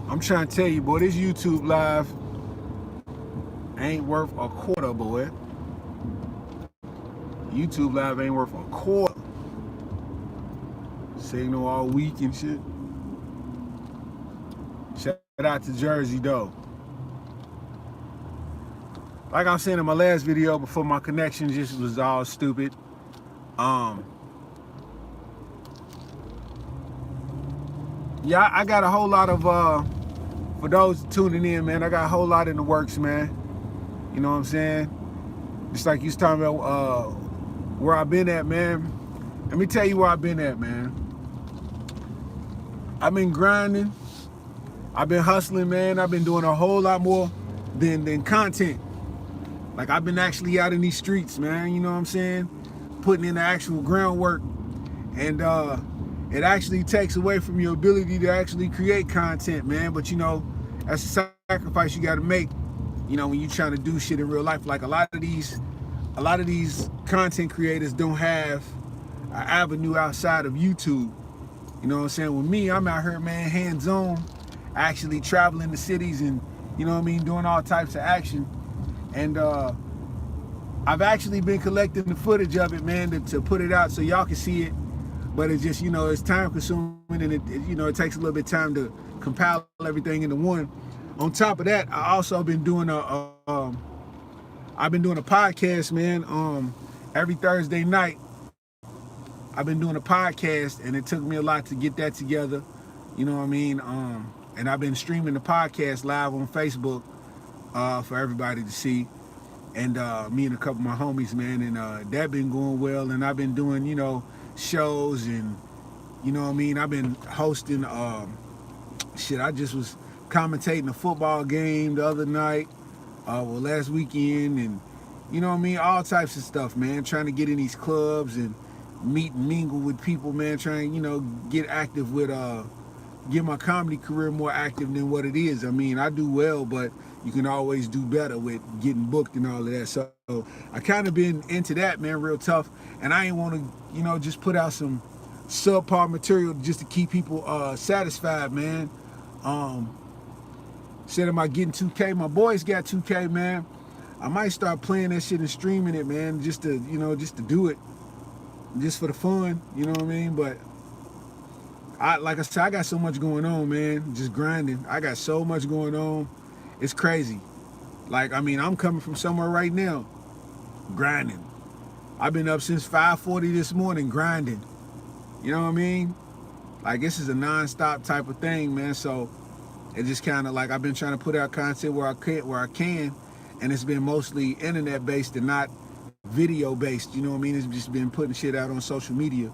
I'm trying to tell you, boy, this YouTube live ain't worth a quarter, boy. YouTube live ain't worth a quarter. Signal all week and shit. Shout out to Jersey, though. Like I was saying in my last video before, my connection just was all stupid. Yeah, I got a whole lot of, for those tuning in, man, I got a whole lot in the works, man. You know what I'm saying? Just like you was talking about where I've been at, man. Let me tell you where I've been at, man. I've been grinding. I've been hustling, man. I've been doing a whole lot more than content. Like, I've been actually out in these streets, man. You know what I'm saying? Putting in the actual groundwork. And it actually takes away from your ability to actually create content, man. But, you know, that's a sacrifice you got to make, you know, when you're trying to do shit in real life. Like, a lot of these content creators don't have an avenue outside of YouTube. You know what I'm saying? With me, I'm out here, man, hands-on, actually traveling the cities and, you know what I mean, doing all types of action. And I've actually been collecting the footage of it, man, to put it out so y'all can see it. But it's just, you know, it's time consuming, and you know, it takes a little bit of time to compile everything into one. On top of that, I also been doing I've been doing a podcast, man. Every Thursday night, I've been doing a podcast, and it took me a lot to get that together. You know what I mean? And I've been streaming the podcast live on Facebook for everybody to see. And me and a couple of my homies, man, and that been going well. And I've been doing, you know, shows, and you know what I mean? I've been hosting, shit, I just was commentating a football game the other night, last weekend, and you know what I mean? All types of stuff, man. Trying to get in these clubs and meet and mingle with people, man. Trying, you know, get active with, get my comedy career more active than what it is. I mean, I do well, but you can always do better with getting booked and all of that. So I kind of been into that, man, real tough. And I ain't want to, you know, just put out some subpar material just to keep people satisfied, man. Instead of my getting 2K, my boys got 2K, man. I might start playing that shit and streaming it, man, just to, you know, just to do it, just for the fun, you know what I mean? But like I said, I got so much going on, man, just grinding. I got so much going on. It's crazy. Like, I mean, I'm coming from somewhere right now, grinding. I've been up since 5:40 this morning, grinding. You know what I mean? Like, this is a non-stop type of thing, man. So it just kind of like, I've been trying to put out content where I can, and it's been mostly internet-based and not video-based. You know what I mean? It's just been putting shit out on social media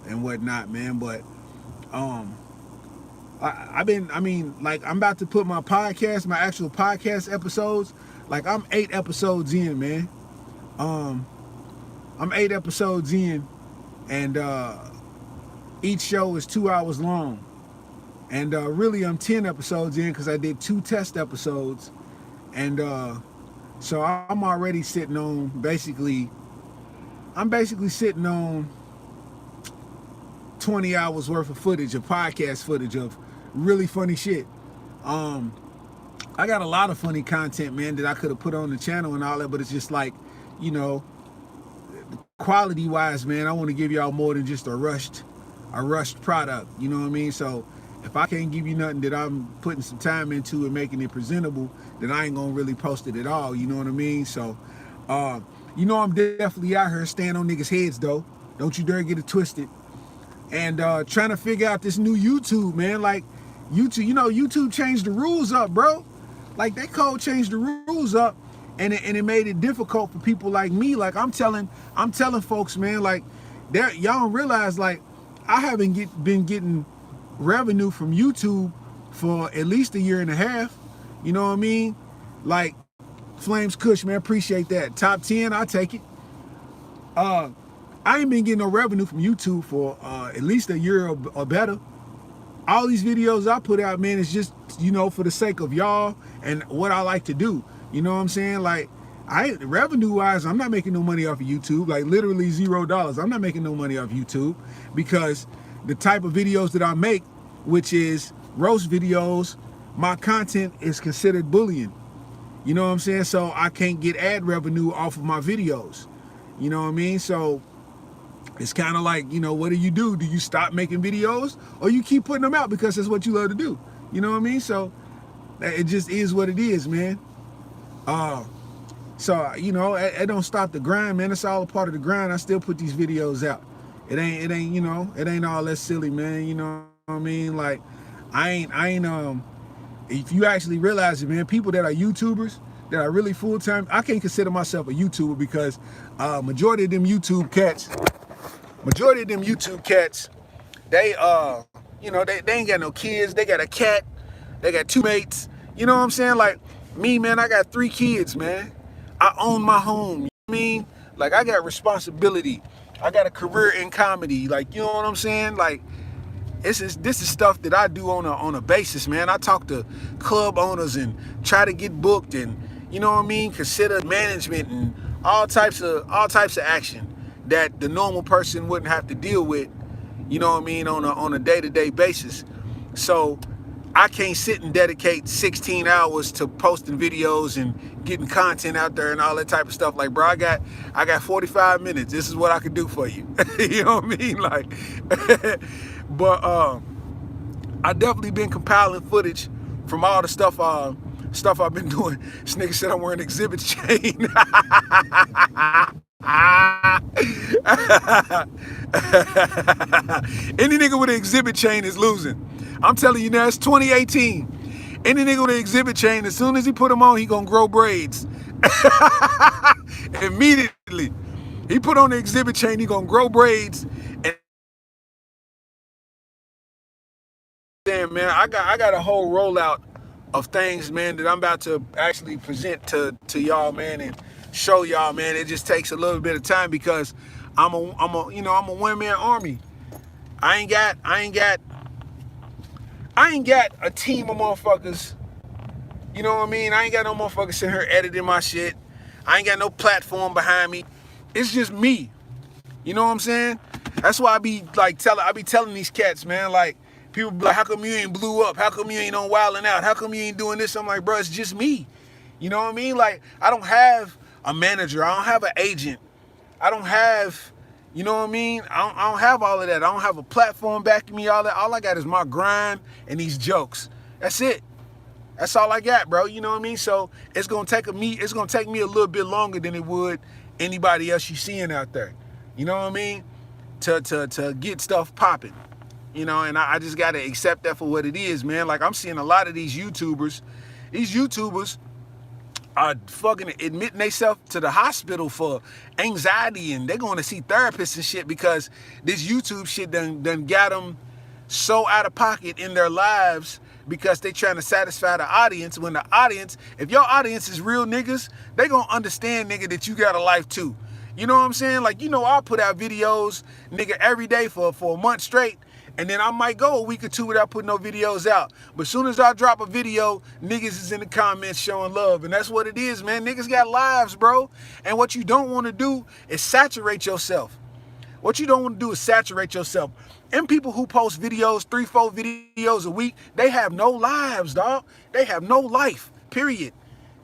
and whatnot, man. But I mean, like, I'm about to put my podcast, my actual podcast episodes, like, I'm 8 episodes in, man. I'm 8 episodes in, and each show is 2 hours long. And really, I'm 10 episodes in because I did 2 test episodes. And so I'm already sitting on, I'm basically sitting on 20 hours worth of footage, of podcast footage, of really funny shit. I got a lot of funny content, man, that I could have put on the channel and all that, but it's just like, you know, quality wise, man, I want to give y'all more than just a rushed product, you know what I mean? So if I can't give you nothing that I'm putting some time into and making it presentable, then I ain't gonna really post it at all, you know what I mean? So you know, I'm definitely out here staying on niggas' heads, though. Don't you dare get it twisted. And trying to figure out this new YouTube, man. Like, YouTube, you know, YouTube changed the rules up, bro. Like, they code changed the rules up, and it made it difficult for people like me. Like, I'm telling folks, man, like, y'all don't realize, like, I haven't been getting revenue from YouTube for at least a year and a half. You know what I mean? Like, Flames Kush, man, appreciate that. Top 10, I'll take it. I ain't been getting no revenue from YouTube for at least a year or better. All these videos I put out, man, is just, you know, for the sake of y'all and what I like to do. You know what I'm saying? Like, revenue-wise, I'm not making no money off of YouTube. Like, literally $0. I'm not making no money off YouTube because the type of videos that I make, which is roast videos, my content is considered bullying. You know what I'm saying? So I can't get ad revenue off of my videos. You know what I mean? So it's kind of like, you know, what do? Do you stop making videos or you keep putting them out because that's what you love to do? You know what I mean? So it just is what it is, man. So, you know, it don't stop the grind, man. It's all a part of the grind. I still put these videos out. It ain't, you know, it ain't all that silly, man. You know what I mean? Like, I ain't, if you actually realize it, man, people that are YouTubers, that are really full-time, I can't consider myself a YouTuber because majority of them YouTube cats, they, you know, they ain't got no kids. They got a cat. They got 2 mates. You know what I'm saying? Like, me, man, I got 3 kids, man. I own my home. You know what I mean? Like, I got responsibility. I got a career in comedy. Like, you know what I'm saying? Like, this is stuff that I do on a basis, man. I talk to club owners and try to get booked and, you know what I mean, consider management and all types of action that the normal person wouldn't have to deal with, you know what I mean, on a day-to-day basis. So I can't sit and dedicate 16 hours to posting videos and getting content out there and all that type of stuff. Like, bro, I got 45 minutes. This is what I could do for you. You know what I mean? Like, but I definitely been compiling footage from all the stuff I've been doing. This nigga said I'm wearing exhibit chain. Any nigga with an exhibit chain is losing. I'm telling you now, it's 2018. Any nigga with an exhibit chain, as soon as he put them on, he gonna grow braids. Immediately. He put on the exhibit chain, he gonna grow braids. And damn, man, I got a whole rollout of things, man, that I'm about to actually present to y'all, man, and show y'all, man. It just takes a little bit of time because I'm a one-man army. I ain't got a team of motherfuckers. You know what I mean? I ain't got no motherfuckers sitting here editing my shit. I ain't got no platform behind me. It's just me. You know what I'm saying? That's why I be telling these cats, man, like, people be like, how come you ain't blew up? How come you ain't on Wildin' Out? How come you ain't doing this? I'm like, bro, it's just me. You know what I mean? Like, I don't have a manager. I don't have an agent. I don't have, you know what I mean? I don't have all of that. I don't have a platform backing me, all that. All I got is my grind and these jokes. That's it. That's all I got, bro. You know what I mean? So it's gonna take me a little bit longer than it would anybody else you seeing out there. You know what I mean? To get stuff popping. You know, and I just gotta accept that for what it is, man. Like, I'm seeing a lot of these YouTubers. These YouTubers are fucking admitting themselves to the hospital for anxiety, and they're going to see therapists and shit because this YouTube shit done got them so out of pocket in their lives because they trying to satisfy the audience. When the audience, if your audience is real niggas, they gonna understand, nigga, that you got a life too. You know what I'm saying? Like, you know, I'll put out videos, nigga, every day for a month straight. And then I might go a week or 2 without putting no videos out. But as soon as I drop a video, niggas is in the comments showing love. And that's what it is, man. Niggas got lives, bro. And what you don't want to do is saturate yourself. What you don't want to do is saturate yourself. And people who post videos, 3-4 videos a week, they have no lives, dog. They have no life, period.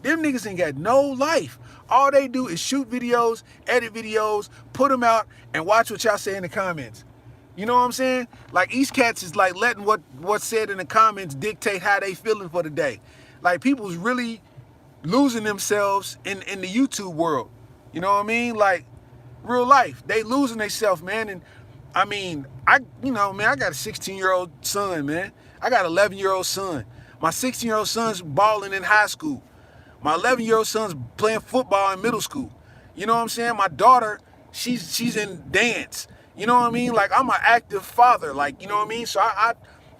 Them niggas ain't got no life. All they do is shoot videos, edit videos, put them out, and watch what y'all say in the comments. You know what I'm saying? Like, East Cats is like letting what's said in the comments dictate how they feeling for the day. Like, people's really losing themselves in the YouTube world. You know what I mean? Like, real life. They losing themselves, man. And I mean, I got a 16-year-old son, man. I got an 11-year-old son. My 16-year-old son's balling in high school. My 11-year-old son's playing football in middle school. You know what I'm saying? My daughter, she's in dance. You know what I mean? Like, I'm an active father. Like, you know what I mean? So I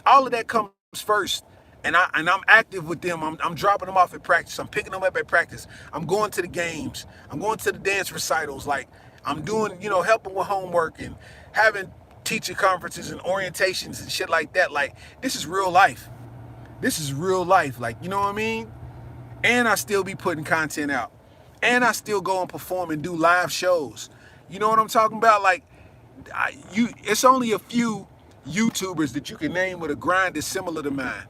all of that comes first. And I'm active with them. I'm dropping them off at practice. I'm picking them up at practice. I'm going to the games. I'm going to the dance recitals. Like, I'm doing, helping with homework and having teacher conferences and orientations and shit like that. Like, this is real life. This is real life. Like, you know what I mean? And I still be putting content out. And I still go and perform and do live shows. You know what I'm talking about? Like, it's only a few YouTubers that you can name with a grind that's similar to mine.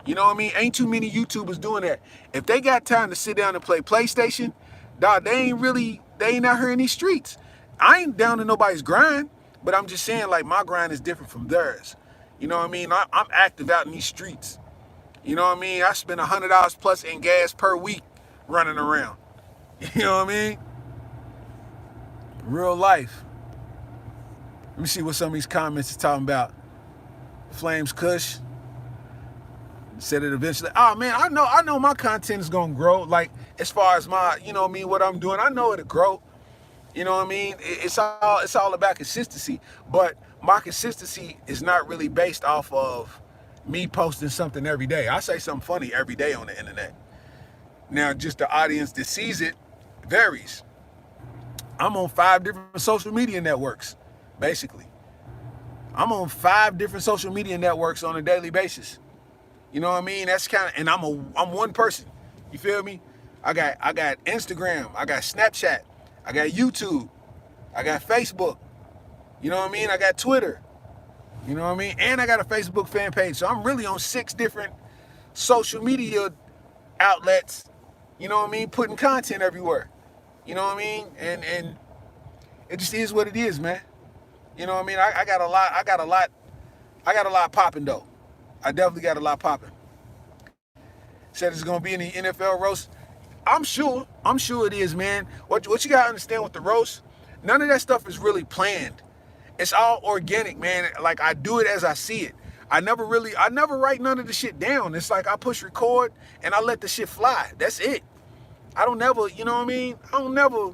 You know what I mean? Ain't too many YouTubers doing that. If they got time to sit down and play PlayStation, dog, they ain't out here in these streets. I ain't down to nobody's grind, but I'm just saying, like, my grind is different from theirs. You know what I mean? I'm active out in these streets. You know what I mean? I spend $100 plus in gas per week running around. You know what I mean? Real life. Let me see what some of these comments is talking about. Flames Kush said it eventually. Oh man, I know my content is gonna grow. Like, as far as my, you know what I mean, what I'm doing, I know it'll grow. You know what I mean? It's all about consistency. But my consistency is not really based off of me posting something every day. I say something funny every day on the internet. Now, just the audience that sees it varies. I'm on 5 different social media networks, basically. I'm on 5 different social media networks on a daily basis. You know what I mean? That's kind of, and I'm one person. You feel me? I got Instagram, I got Snapchat, I got YouTube, I got Facebook. You know what I mean? I got Twitter. You know what I mean? And I got a Facebook fan page. So I'm really on 6 different social media outlets. You know what I mean? Putting content everywhere. You know what I mean? And it just is what it is, man. You know what I mean? I got a lot popping though. I definitely got a lot popping. Said it's gonna be in the NFL roast. I'm sure it is, man. What you gotta understand with the roast, none of that stuff is really planned. It's all organic, man. Like, I do it as I see it. I never write none of the shit down. It's like I push record and I let the shit fly. That's it. I don't never, you know what I mean? I don't never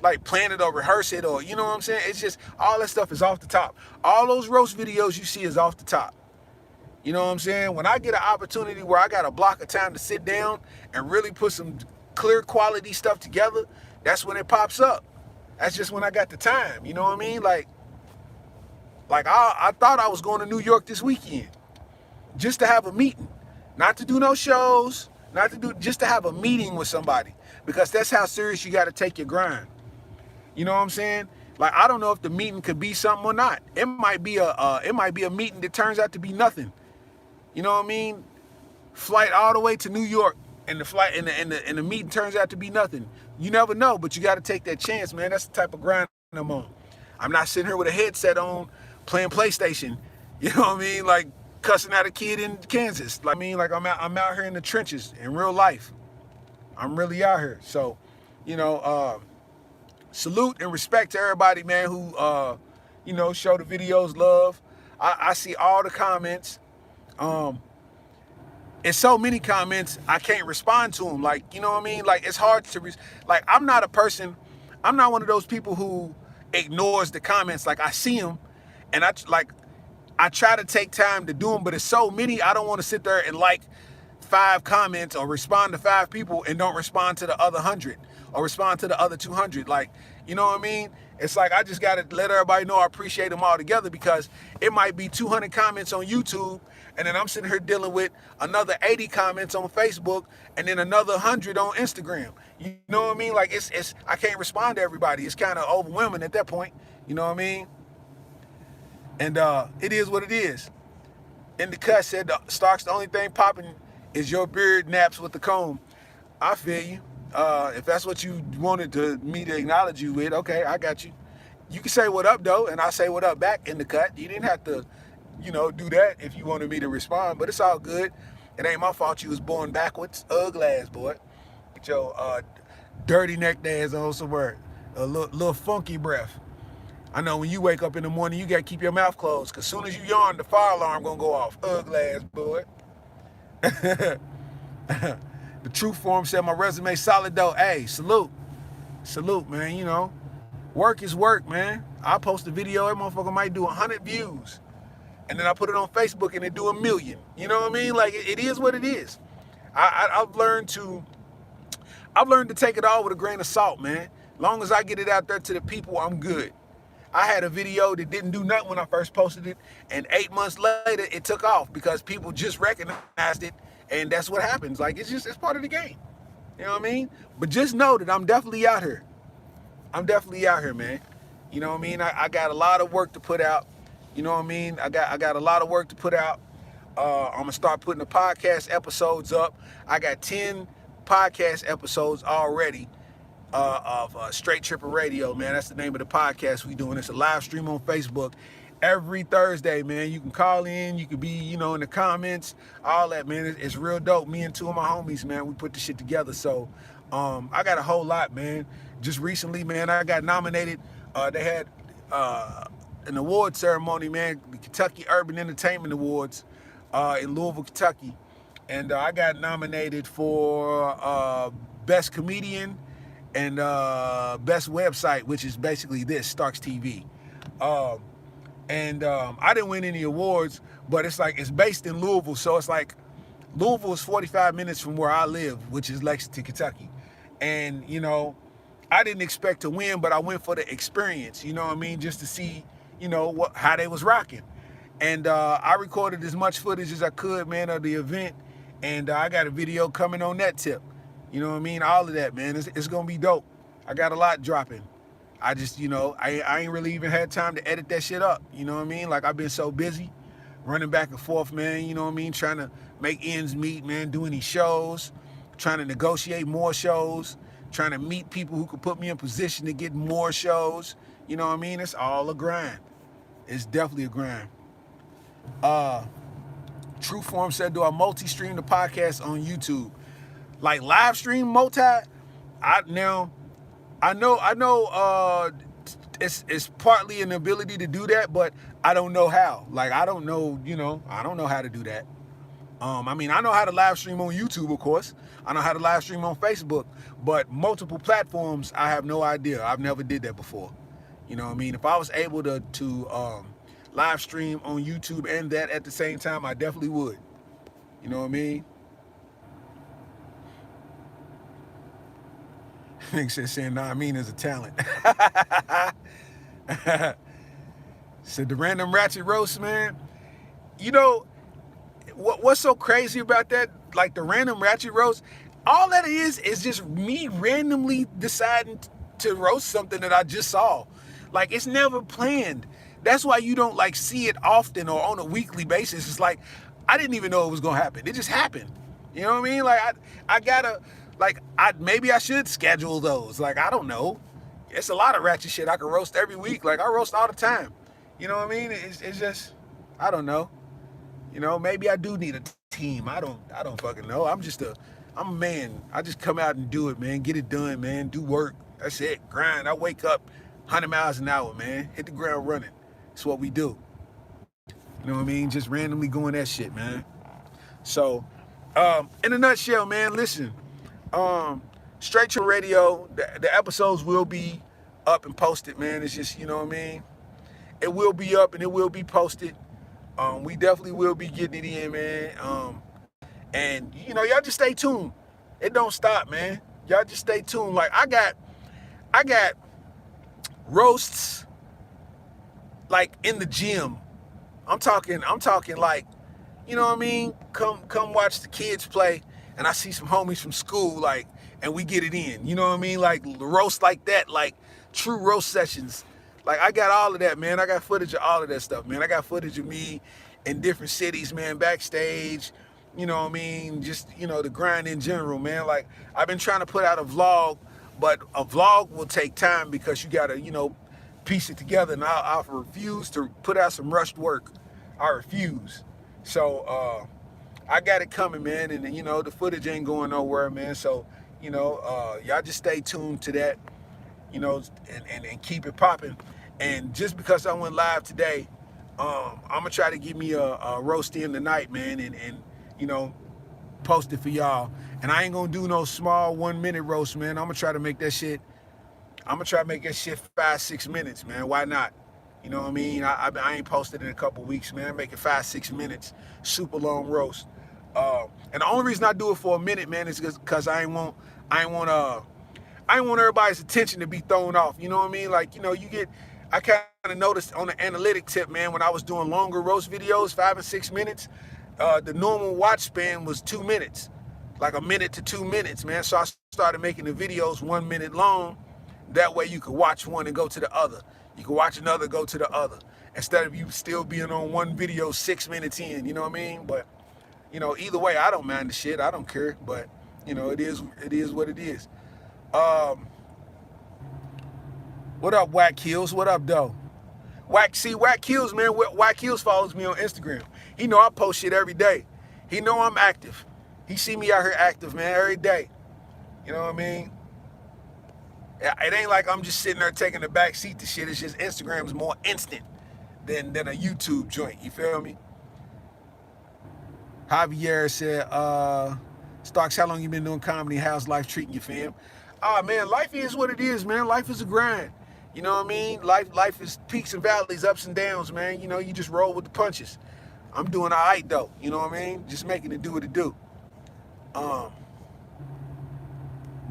like plan it or rehearse it, or, you know what I'm saying? It's just, all that stuff is off the top. All those roast videos you see is off the top. You know what I'm saying? When I get an opportunity where I got a block of time to sit down and really put some clear quality stuff together, that's when it pops up. That's just when I got the time. You know what I mean? Like I thought I was going to New York this weekend just to have a meeting, not to do no shows, just to have a meeting with somebody, because that's how serious you got to take your grind. You know what I'm saying? Like, I don't know if the meeting could be something or not. It might be a meeting that turns out to be nothing. You know what I mean? Flight all the way to New York, and the meeting turns out to be nothing. You never know, but you got to take that chance, man. That's the type of grind I'm on. I'm not sitting here with a headset on playing PlayStation. You know what I mean? Like, cussing at a kid in Kansas. Like, I mean, like, I'm out here in the trenches in real life. I'm really out here. So, you know, salute and respect to everybody, man, who you know, show the videos love. I see all the comments. And so many comments, I can't respond to them. Like, you know what I mean? Like, it's hard to, like, I'm not one of those people who ignores the comments. Like, I see them, and I try to take time to do them, but it's so many, I don't want to sit there and like 5 comments or respond to 5 people and don't respond to the other 100 or respond to the other 200. Like, you know what I mean? It's like, I just got to let everybody know I appreciate them all together, because it might be 200 comments on YouTube, and then I'm sitting here dealing with another 80 comments on Facebook, and then another 100 on Instagram. You know what I mean? Like, it's I can't respond to everybody. It's kind of overwhelming at that point. You know what I mean? And it is what it is. And the cut said, Starks, the only thing popping is your beard naps with the comb. I feel you. If that's what you wanted me to acknowledge you with, okay, I got you. You can say what up, though, and I say what up back in the cut. You didn't have to, you know, do that if you wanted me to respond, but it's all good. It ain't my fault you was born backwards. Ugly ass, boy. Get your dirty neck ass on somewhere. A little funky breath. I know when you wake up in the morning, you got to keep your mouth closed, because as soon as you yawn, the fire alarm going to go off. Ugly ass, boy. The Truth Forum said my resume solid, though. Hey, salute. Salute, man. You know, work is work, man. I post a video, that motherfucker might do 100 views. And then I put it on Facebook and it do 1 million. You know what I mean? Like, it is what it is. I've learned to take it all with a grain of salt, man. Long as I get it out there to the people, I'm good. I had a video that didn't do nothing when I first posted it, and 8 months later, it took off because people just recognized it, and that's what happens. Like, it's part of the game. You know what I mean? But just know that I'm definitely out here. I'm definitely out here, man. You know what I mean? I got a lot of work to put out. You know what I mean? I got a lot of work to put out. I'm gonna start putting the podcast episodes up. I got 10 podcast episodes already of Straight Tripper Radio, man. That's the name of the podcast we doing. It's a live stream on Facebook every Thursday, man. You can call in, you can be, you know, in the comments, all that, man. It's real dope. Me and two of my homies, man, we put this shit together. So I got a whole lot, man. Just recently, man, I got nominated. They had an award ceremony, man, the Kentucky Urban Entertainment Awards in Louisville, Kentucky. And I got nominated for Best Comedian and Best Website, which is basically this, Starks TV. I didn't win any awards, but it's like, it's based in Louisville. So it's like, Louisville is 45 minutes from where I live, which is Lexington, Kentucky. And, you know, I didn't expect to win, but I went for the experience, you know what I mean? Just to see, you know, how they was rocking. And I recorded as much footage as I could, man, of the event. And I got a video coming on that tip. You know what I mean? All of that, man. It's going to be dope. I got a lot dropping. I just, you know, I ain't really even had time to edit that shit up. You know what I mean? Like, I've been so busy running back and forth, man. You know what I mean? Trying to make ends meet, man. Doing these shows. Trying to negotiate more shows. Trying to meet people who could put me in position to get more shows. You know what I mean? It's all a grind. It's definitely a grind. True Form said, do I multi-stream the podcast on YouTube? Like live stream multi? I know it's partly an ability to do that, but I don't know how. Like, I don't know, you know, I don't know how to do that. I mean, I know how to live stream on YouTube, of course. I know how to live stream on Facebook, but multiple platforms, I have no idea. I've never did that before. You know what I mean? If I was able to live stream on YouTube and that at the same time, I definitely would. You know what I mean? Nigga said saying, nah, I mean is a talent. Said the random ratchet roast, man. You know, what's so crazy about that? Like the random ratchet roast, all that is just me randomly deciding to roast something that I just saw. Like, it's never planned. That's why you don't like see it often or on a weekly basis. It's like, I didn't even know it was gonna happen. It just happened. You know what I mean? Like, I gotta, like, maybe I should schedule those. Like, I don't know. It's a lot of ratchet shit I can roast every week. Like, I roast all the time. You know what I mean? It's just, I don't know. You know, maybe I do need a team. I don't fucking know. I'm a man. I just come out and do it, man. Get it done, man. Do work. That's it. Grind. I wake up 100 miles an hour, man. Hit the ground running. That's what we do. You know what I mean? Just randomly going that shit, man. So, in a nutshell, man, listen. Straight to Radio, the episodes will be up and posted, man. It's just, you know what I mean? It will be up and it will be posted. We definitely will be getting it in, man. And, you know, y'all just stay tuned. It don't stop, man. Y'all just stay tuned. Like, I got roasts, like, in the gym. I'm talking like, you know what I mean? Come watch the kids play, and I see some homies from school, like, and we get it in. You know what I mean? Like, roast like that, like, true roast sessions. Like, I got all of that, man. I got footage of all of that stuff, man. I got footage of me in different cities, man, backstage. You know what I mean? Just, you know, the grind in general, man. Like, I've been trying to put out a vlog, but a vlog will take time because you got to, you know, piece it together. And I refuse to put out some rushed work. I refuse. So, I got it coming, man. And, you know, the footage ain't going nowhere, man. So, you know, y'all just stay tuned to that, you know, and keep it popping. And just because I went live today, I'm going to try to give me a roast in tonight, man, and you know, post it for y'all. And I ain't going to do no small 1 minute roast, man. I'm going to try to make that shit, 5-6 minutes, man. Why not? You know what I mean? I ain't posted in a couple weeks, man. Make it 5-6 minutes, super long roast. And the only reason I do it for a minute, man, is because I ain't want everybody's attention to be thrown off. You know what I mean? Like, you know, I kind of noticed on the analytic tip, man, when I was doing longer roast videos, 5 and 6 minutes, the normal watch span was 2 minutes, like a minute to 2 minutes, man. So I started making the videos 1 minute long. That way you can watch one and go to the other. You can watch another, go to the other. Instead of you still being on one video 6 minutes in, you know what I mean? But, you know, either way, I don't mind the shit. I don't care. But, you know, it is what it is. What up, Whack Kills? What up, though? Whack Kills, man. Whack Kills follows me on Instagram. He know I post shit every day. He know I'm active. He see me out here active, man, every day. You know what I mean? It ain't like I'm just sitting there taking the back seat to shit. It's just Instagram's more instant than a YouTube joint. You feel me? Javier said, Starks, how long you been doing comedy? How's life treating you, fam? Man, life is what it is, man. Life is a grind. You know what I mean? Life is peaks and valleys, ups and downs, man. You know, you just roll with the punches. I'm doing all right, though. You know what I mean? Just making it do what it do.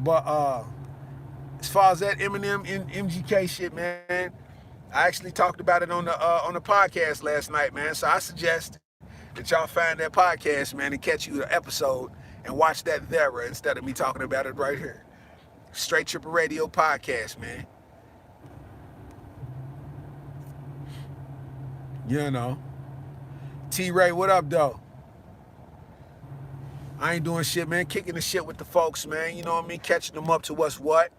But as far as that Eminem and MGK shit, man, I actually talked about it on the podcast last night, man. So I suggest that y'all find that podcast, man, and catch you the episode and watch that there instead of me talking about it right here. Straight Triple Radio podcast, man. You know. T-Ray, what up, though? I ain't doing shit, man. Kicking the shit with the folks, man. You know what I mean? Catching them up to what's what.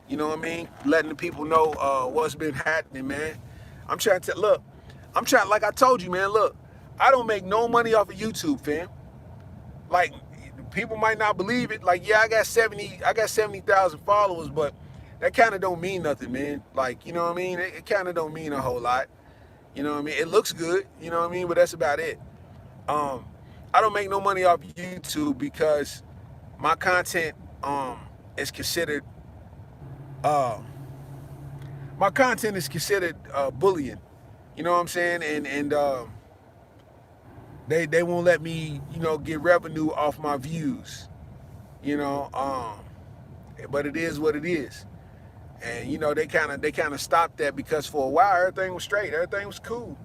You know what I mean? Letting the people know what's been happening, man. I'm trying to, look, like I told you, man, look, I don't make no money off of YouTube, fam. Like, people might not believe it. Like, yeah, I got 70,000 followers, but that kind of don't mean nothing, man. Like, you know what I mean? It kind of don't mean a whole lot. You know what I mean? It looks good, you know what I mean? But that's about it. I don't make no money off YouTube because my content is considered bullying. You know what I'm saying? And they won't let me, you know, get revenue off my views. You know, but it is what it is. And you know, they kind of stopped that because for a while everything was straight, everything was cool.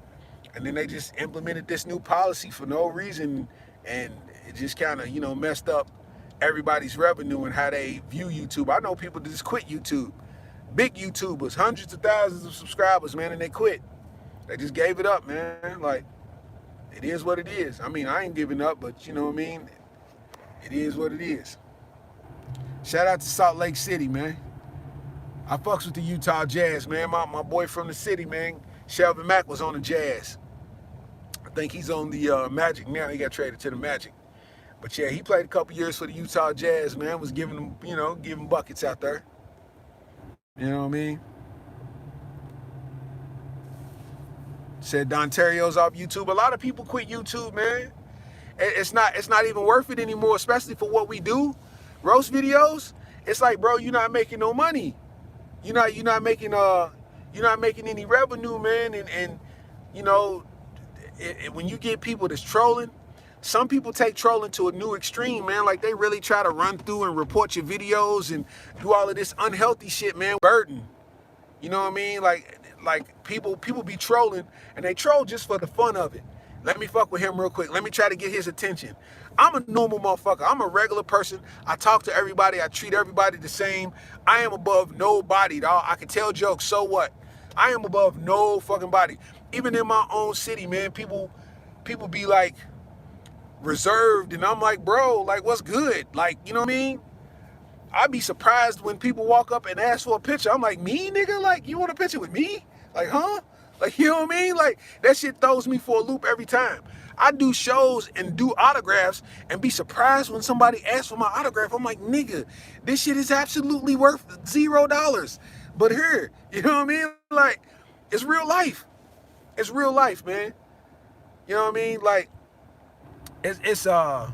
And then they just implemented this new policy for no reason, and it just kind of, you know, messed up everybody's revenue and how they view YouTube. I know people that just quit YouTube. Big YouTubers, hundreds of thousands of subscribers, man, and they quit. They just gave it up, man. Like, it is what it is. I mean, I ain't giving up, but you know what I mean? It is what it is. Shout out to Salt Lake City, man. I fucks with the Utah Jazz, man. My boy from the city, man, Shelvin Mack, was on the Jazz. I think he's on the Magic now. He got traded to the Magic. But yeah, he played a couple years for the Utah Jazz, man. Was giving them, you know, giving buckets out there. You know what I mean? Said Dontario's off YouTube. A lot of people quit YouTube, man. It's not even worth it anymore, especially for what we do. Roast videos. It's like, bro, you're not making no money. You're not making any revenue, man. And you know, when you get people that's trolling, some people take trolling to a new extreme, man. Like, they really try to run through and report your videos and do all of this unhealthy shit, man. Burden. You know what I mean? Like people be trolling, and they troll just for the fun of it. Let me fuck with him real quick. Let me try to get his attention. I'm a normal motherfucker. I'm a regular person. I talk to everybody. I treat everybody the same. I am above nobody, dog. I can tell jokes, so what? I am above no fucking body. Even in my own city, man, people be like reserved, and I'm like, bro, like, what's good? Like, you know what I mean? I'd be surprised when people walk up and ask for a picture. I'm like, me, nigga? Like, you want a picture with me? Like, huh? Like, you know what I mean? Like, that shit throws me for a loop every time. I do shows and do autographs and be surprised when somebody asks for my autograph. I'm like, nigga, this shit is absolutely worth $0. But here, you know what I mean? Like, it's real life. It's real life, man. You know what I mean? Like, it's a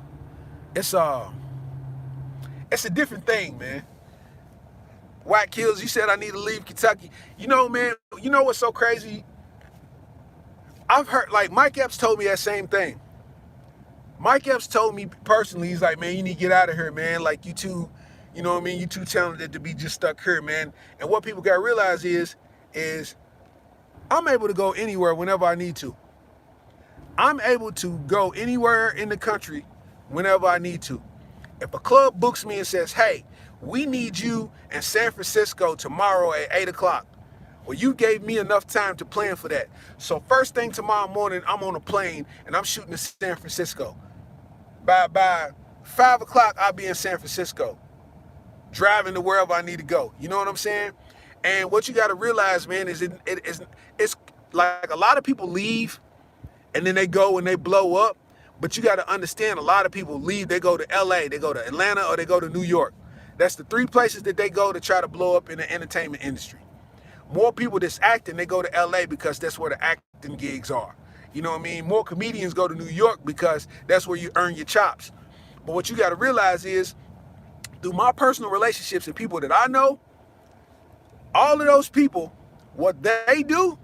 different thing, man. Whack Kills, you said I need to leave Kentucky. You know, man, you know what's so crazy? I've heard, like, Mike Epps told me that same thing. Mike Epps told me personally, he's like, man, you need to get out of here, man. Like, you too, you know what I mean? You too talented to be just stuck here, man. And what people got to realize is I'm able to go anywhere whenever I need to. I'm able to go anywhere in the country whenever I need to. If a club books me and says, hey, we need you in San Francisco tomorrow at 8 o'clock. Well, you gave me enough time to plan for that. So first thing tomorrow morning, I'm on a plane and I'm shooting to San Francisco. By 5 o'clock, I'll be in San Francisco, driving to wherever I need to go. You know what I'm saying? And what you got to realize, man, is it's like a lot of people leave and then they go and they blow up. But you got to understand, a lot of people leave, they go to LA, they go to Atlanta, or they go to New York. That's the three places that they go to try to blow up in the entertainment industry. More people that's acting, they go to LA because that's where the acting gigs are. You know what I mean? More comedians go to New York because that's where you earn your chops. But what you got to realize is, through my personal relationships and people that I know, all of those people, what they do,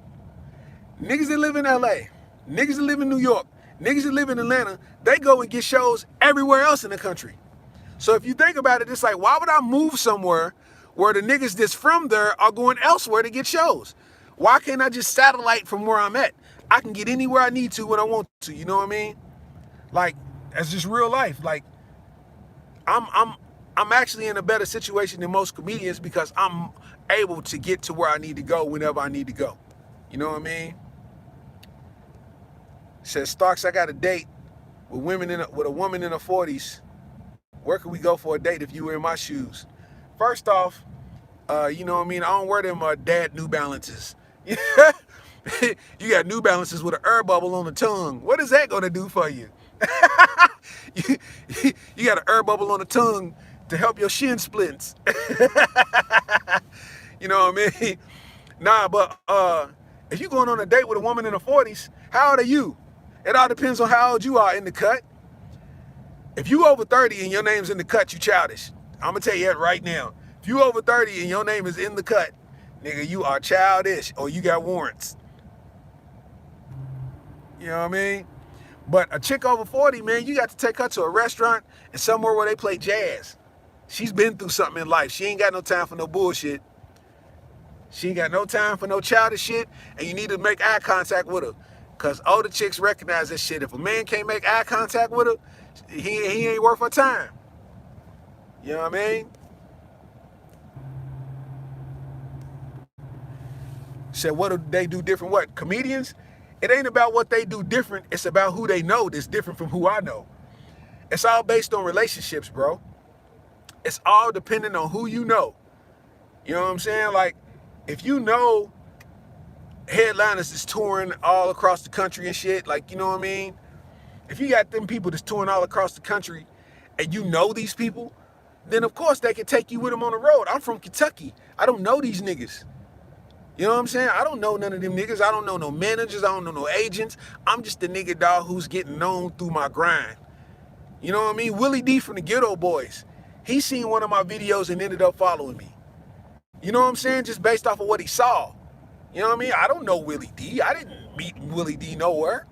niggas that live in LA, niggas that live in New York, niggas that live in Atlanta, they go and get shows everywhere else in the country. So if you think about it, it's like, why would I move somewhere where the niggas that's from there are going elsewhere to get shows? Why can't I just satellite from where I'm at? I can get anywhere I need to when I want to, you know what I mean? Like, that's just real life. Like, I'm actually in a better situation than most comedians because I'm able to get to where I need to go whenever I need to go. You know what I mean? Says Starks, I got a date with a woman in her 40s. Where could we go for a date if you were in my shoes? First off, you know what I mean? I don't wear them dad New Balances. You got New Balances with an air bubble on the tongue. What is that gonna do for you? You got an air bubble on the tongue to help your shin splints. You know what I mean? Nah, but if you're going on a date with a woman in her 40s, how old are you? It all depends on how old you are in the cut. If you over 30 and your name's in the cut, you childish. I'm gonna tell you that right now. If you over 30 and your name is in the cut, nigga, you are childish or you got warrants. You know what I mean? But a chick over 40, man, you got to take her to a restaurant and somewhere where they play jazz. She's been through something in life. She ain't got no time for no bullshit. She ain't got no time for no childish shit, and you need to make eye contact with her. Because older chicks recognize this shit. If a man can't make eye contact with her, he ain't worth her time. You know what I mean? Said, what do they do different? What? Comedians? It ain't about what they do different. It's about who they know that's different from who I know. It's all based on relationships, bro. It's all dependent on who you know. You know what I'm saying? Like, if you know headliners that's touring all across the country and shit, like, you know what I mean? If you got them people that's touring all across the country and you know these people, then of course they can take you with them on the road. I'm from Kentucky. I don't know these niggas. You know what I'm saying? I don't know none of them niggas. I don't know no managers. I don't know no agents. I'm just the nigga, dog, who's getting known through my grind. You know what I mean? Willie D from the Ghetto Boys. He seen one of my videos and ended up following me. You know what I'm saying? Just based off of what he saw. You know what I mean? I don't know Willie D. I didn't meet Willie D nowhere.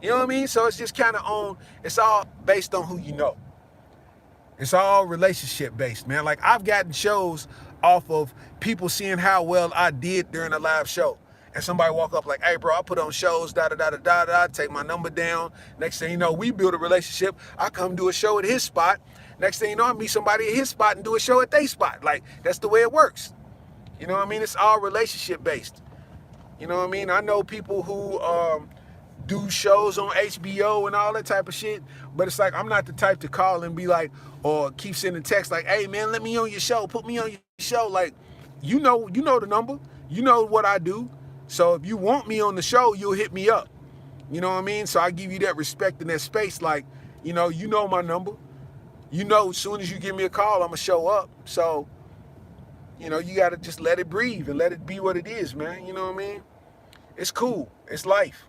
You know what I mean? So it's just kind of it's all based on who you know. It's all relationship based, man. Like, I've gotten shows off of people seeing how well I did during a live show. And somebody walk up like, hey, bro, I put on shows, da-da-da-da-da-da, take my number down. Next thing you know, we build a relationship. I come do a show at his spot. Next thing you know, I meet somebody at his spot and do a show at their spot. Like, that's the way it works. You know what I mean? It's all relationship based. You know what I mean? I know people who do shows on HBO and all that type of shit, but it's like, I'm not the type to call and be like, or keep sending texts like, hey man, let me on your show, put me on your show. Like, you know the number, you know what I do. So if you want me on the show, you'll hit me up. You know what I mean? So I give you that respect and that space. Like, you know my number. You know, as soon as you give me a call, I'm gonna show up. So, you know, you gotta just let it breathe and let it be what it is, man. You know what I mean? It's cool. It's life.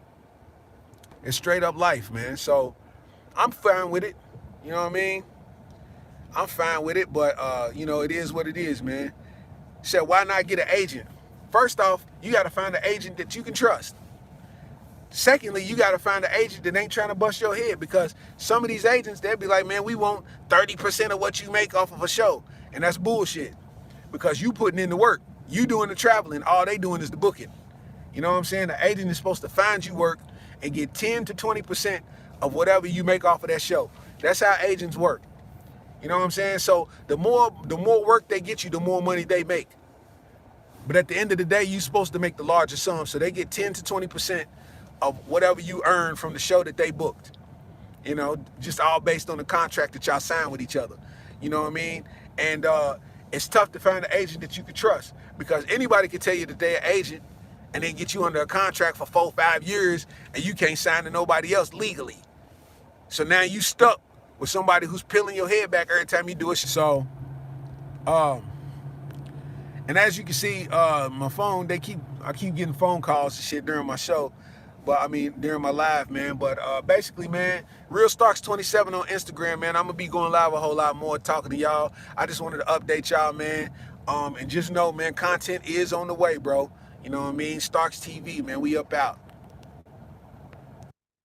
It's straight up life, man. So I'm fine with it. You know what I mean? I'm fine with it, but you know, it is what it is, man. Said, why not get an agent? First off, you gotta find an agent that you can trust. Secondly, you gotta find an agent that ain't trying to bust your head, because some of these agents, they'll be like, man, we want 30% of what you make off of a show. And that's bullshit. Because you putting in the work. You doing the traveling. All they doing is the booking. You know what I'm saying? The agent is supposed to find you work and get 10 to 20% of whatever you make off of that show. That's how agents work. You know what I'm saying? So the more work they get you, the more money they make. But at the end of the day, you're supposed to make the larger sum. So they get 10 to 20% of whatever you earn from the show that they booked. You know, just all based on the contract that y'all signed with each other. You know what I mean? And it's tough to find an agent that you can trust, because anybody can tell you that they're an agent and then get you under a contract for 4-5 years and you can't sign to nobody else legally. So now you stuck with somebody who's peeling your head back every time you do it. So, and as you can see, my phone, I keep getting phone calls and shit during my show. But I mean, during my live, man. But basically, man, Real Starks 27 on Instagram, man. I'm gonna be going live a whole lot more, talking to y'all. I just wanted to update y'all, man. And just know, man, content is on the way, bro. You know what I mean? Starks TV, man. We up out.